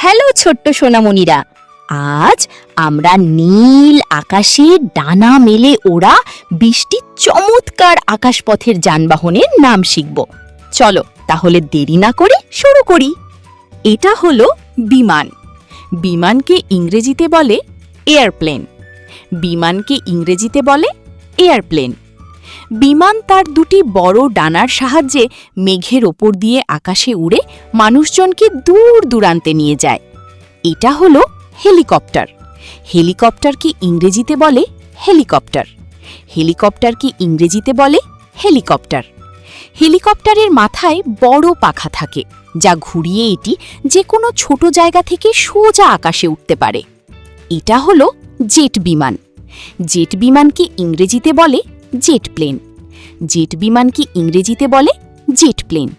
Hello ছোট্ট সোনামণিরা, আজ আমরা নীল আকাশে ডানা মেলে ওড়া ২০টি চমৎকার আকাশপথের যানবাহনের নাম শিখব। চলো তাহলে দেরি না করে শুরু করি। এটা হলো বিমান। বিমানকে ইংরেজিতে বলে এয়ারপ্লেন। বিমানকে ইংরেজিতে বলে এয়ারপ্লেন। বিমান তার দুটি বড় ডানার সাহায্যে মেঘের ওপর দিয়ে আকাশে উড়ে মানুষজনকে দূর দূরান্তে নিয়ে যায়। এটা হলো হেলিকপ্টার। হেলিকপ্টারকে ইংরেজিতে বলে হেলিকপ্টার। হেলিকপ্টারকে ইংরেজিতে বলে হেলিকপ্টার। হেলিকপ্টারের মাথায় বড় পাখা থাকে, যা ঘুরিয়ে এটি যে কোনো ছোট জায়গা থেকে সোজা আকাশে উঠতে পারে। এটা হলো জেট বিমান। জেট বিমানকে ইংরেজিতে বলে জেট প্লেন। জেট বিমানকে ইংরেজিতে বলে জেট প্লেন।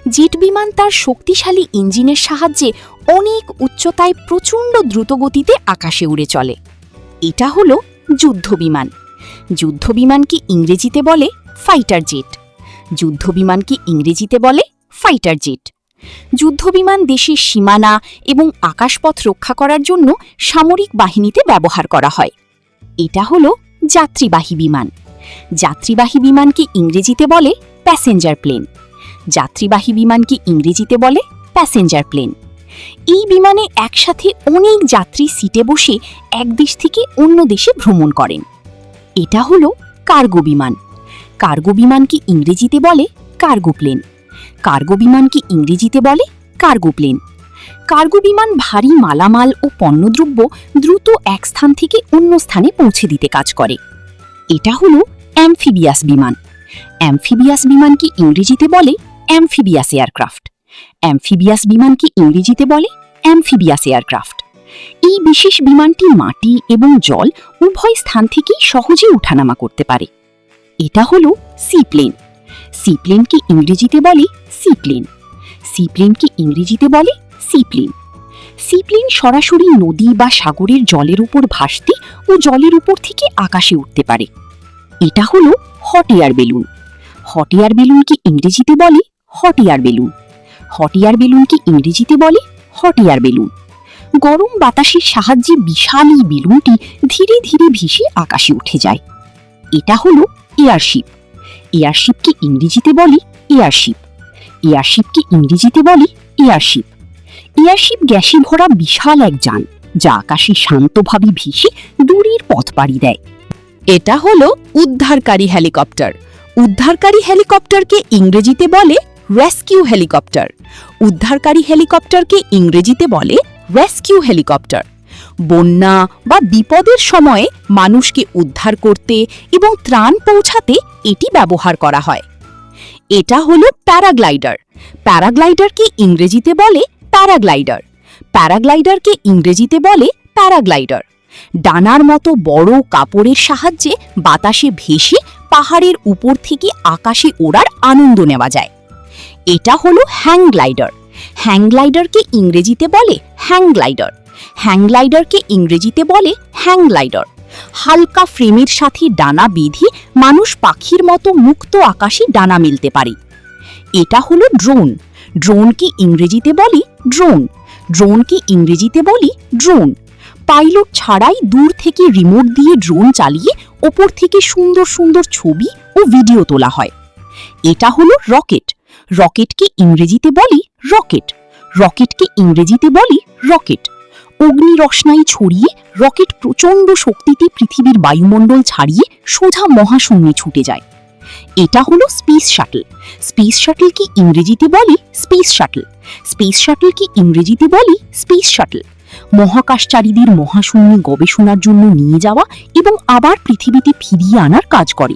জেট বিমান তার শক্তিশালী ইঞ্জিনের সাহায্যে অনেক উচ্চতায় প্রচণ্ড দ্রুতগতিতে আকাশে উড়ে চলে। এটা হলো যুদ্ধ বিমান। যুদ্ধ বিমানকে ইংরেজিতে বলে ফাইটার জেট। যুদ্ধ বিমানকে ইংরেজিতে বলে ফাইটার জেট। যুদ্ধ বিমান দেশের সীমানা এবং আকাশপথ রক্ষা করার জন্য সামরিক বাহিনীতে ব্যবহার করা হয়। এটা হলো যাত্রীবাহী বিমান। যাত্রীবাহী বিমানকে ইংরেজিতে বলে প্যাসেঞ্জার প্লেন। যাত্রীবাহী বিমানকে ইংরেজিতে বলে প্যাসেঞ্জার প্লেন। এই বিমানে একসাথে অনেক যাত্রী সিটে বসে এক দেশ থেকে অন্য দেশে ভ্রমণ করেন। এটা হলো কার্গো বিমান। কার্গো বিমানকে ইংরেজিতে বলে কার্গো প্লেন। কার্গো বিমানকে ইংরেজিতে বলে কার্গো প্লেন। কার্গো বিমান ভারী মালামাল ও পণ্যদ্রব্য দ্রুত এক স্থান থেকে অন্য স্থানে পৌঁছে দিতে কাজ করে। এটা হলো অ্যামফিবিয়াস বিমান। অ্যামফিবিয়াস বিমানকে ইংরেজিতে বলে অ্যামফিবিয়াস এয়ারক্রাফট। অ্যামফিবিয়াস বিমানকে ইংরেজিতে বলে অ্যামফিবিয়াস এয়ারক্রাফট। এই বিশেষ বিমানটি মাটি এবং জল উভয় স্থান থেকেই সহজে ওঠানামা করতে পারে। এটা হলো সি প্লেন। সি প্লেনকে ইংরেজিতে বলে সি প্লেন। সি প্লেনকে ইংরেজিতে বলে সি প্লেন। সি প্লেন সরাসরি নদী বা সাগরের জলের উপর ভাসতে ও জলের উপর থেকে আকাশে উঠতে পারে। এটা হলো hot air balloon. Hot air বেলুনকে ইংরেজিতে বলে hot air balloon. Hot air বেলুনকে ইংরেজিতে বলে হট এয়ার বেলুন। গরম বাতাসের সাহায্যে বিশাল এই বেলুনটি ধীরে ধীরে ভেসে আকাশে উঠে যায়। এটা হলো এয়ারশিপ। এয়ারশিপকে ইংরেজিতে বলে এয়ারশিপ। এয়ারশিপকে ইংরেজিতে বলে এয়ারশিপ। এয়ারশিপ গ্যাসে ভরা বিশাল এক যান, যা আকাশে শান্তভাবে ভেসে দূরের পথ পাড়ি দেয়। এটা হলো উদ্ধারকারী হেলিকপ্টার। উদ্ধারকারী হেলিকপ্টারকে ইংরেজিতে বলে রেস্কিউ হেলিকপ্টার। উদ্ধারকারী হেলিকপ্টারকে ইংরেজিতে বলে রেস্কিউ হেলিকপ্টার। বন্যা বা বিপদের সময়ে মানুষকে উদ্ধার করতে এবং ত্রাণ পৌঁছাতে এটি ব্যবহার করা হয়। এটা হলো প্যারাগ্লাইডার। প্যারাগ্লাইডারকে ইংরেজিতে বলে প্যারাগ্লাইডার। প্যারাগ্লাইডারকে ইংরেজিতে বলে প্যারাগ্লাইডার। ডানার মতো বড় কাপড়ের সাহায্যে বাতাসে ভেসে পাহাড়ের উপর থেকে আকাশে ওড়ার আনন্দ নেওয়া যায়। এটা হলো হ্যাংগ্লাইডার। হ্যাংগ্লাইডারকে ইংরেজিতে বলে হ্যাংগ্লাইডার। হ্যাংগ্লাইডারকে ইংরেজিতে বলে হ্যাংগ্লাইডার। হালকা ফ্রেমের সাথে ডানা বেঁধে মানুষ পাখির মতো মুক্ত আকাশে ডানা মেলতে পারে। এটা হলো ড্রোন। ড্রোনকে ইংরেজিতে বলি ড্রোন। ড্রোনকে ইংরেজিতে বলি ড্রোন। পাইলট ছাড়াই দূর থেকে রিমোট দিয়ে ড্রোন চালিয়ে ওপর থেকে সুন্দর সুন্দর ছবি ও ভিডিও তোলা হয়। এটা হলো রকেট। রকেটকে ইংরেজিতে বলি রকেট। রকেটকে ইংরেজিতে বলি রকেট। অগ্নি রসনাই ছড়িয়ে রকেট প্রচণ্ড শক্তিতে পৃথিবীর বায়ুমণ্ডল ছাড়িয়ে সোজা মহাশূন্যে ছুটে যায়। এটা হলো স্পেস শাটল। স্পেস শাটলকে ইংরেজিতে বলি স্পেস শাটল। স্পেস শাটলকে ইংরেজিতে বলি স্পেস শাটল। মহাকাশচারীদের মহাশূন্যে গবেষণার জন্য নিয়ে যাওয়া এবং আবার পৃথিবীতে ফিরিয়ে আনার কাজ করে।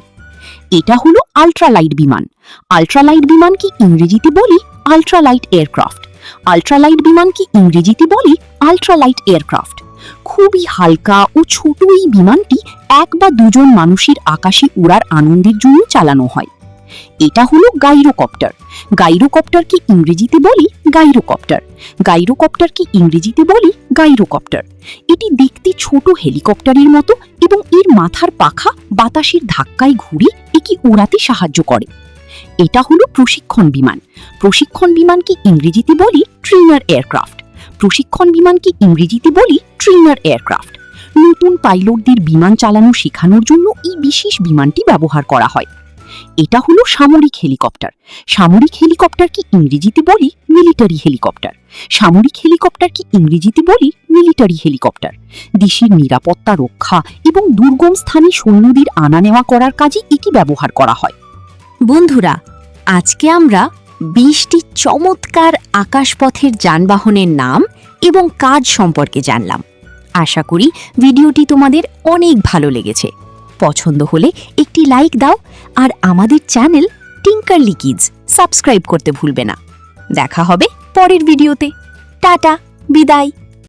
এটা হলো আল্ট্রালাইট বিমান। আল্ট্রালাইট বিমানকে ইংরেজিতে বলি আল্ট্রালাইট এয়ারক্রাফট। আল্ট্রালাইট বিমানকে ইংরেজিতে বলি আল্ট্রালাইট এয়ারক্রাফট। খুবই হালকা ও ছোট এই বিমানটি এক বা দুজন মানুষের আকাশে উড়ার আনন্দের জন্য চালানো হয়। এটা হলো গাইরোকপ্টার। গাইরোকপ্টারকে ইংরেজিতে বলি গাইরোকপ্টার। গাইরোকপ্টারকে ইংরেজিতে বলি গাইরোকপ্টার। এটি দেখতে ছোট হেলিকপ্টারের মতো এবং এর মাথার পাখা বাতাসের ধাক্কায় ঘুরে একে উড়াতে সাহায্য করে। এটা হলো প্রশিক্ষণ বিমান। প্রশিক্ষণ বিমানকে ইংরেজিতে বলি ট্রেনার এয়ারক্রাফট। প্রশিক্ষণ বিমানকে ইংরেজিতে বলি ট্রেনার এয়ারক্রাফট। নতুন পাইলটদের বিমান চালানো শেখানোর জন্য এই বিশেষ বিমানটি ব্যবহার করা হয়। এটা হলো সামরিক হেলিকপ্টার। সামরিক হেলিকপ্টারকে ইংরেজিতে বলি মিলিটারি হেলিকপ্টার। সামরিক হেলিকপ্টারকে ইংরেজিতে বলি মিলিটারি হেলিকপ্টার। দেশের নিরাপত্তা রক্ষা এবং দুর্গম স্থানে সৈন্যদের আনা নেওয়া করার কাজে এটি ব্যবহার করা হয়। বন্ধুরা, আজকে আমরা 20টি চমৎকার আকাশপথের যানবাহনের নাম এবং কাজ সম্পর্কে জানলাম। আশা করি ভিডিওটি তোমাদের অনেক ভালো লেগেছে। পছন্দ হলে একটি লাইক দাও আর আমাদের চ্যানেল টিঙ্কারলি কিডস সাবস্ক্রাইব করতে ভুলবে না। দেখা হবে পরের ভিডিওতে। টাটা, বিদায়।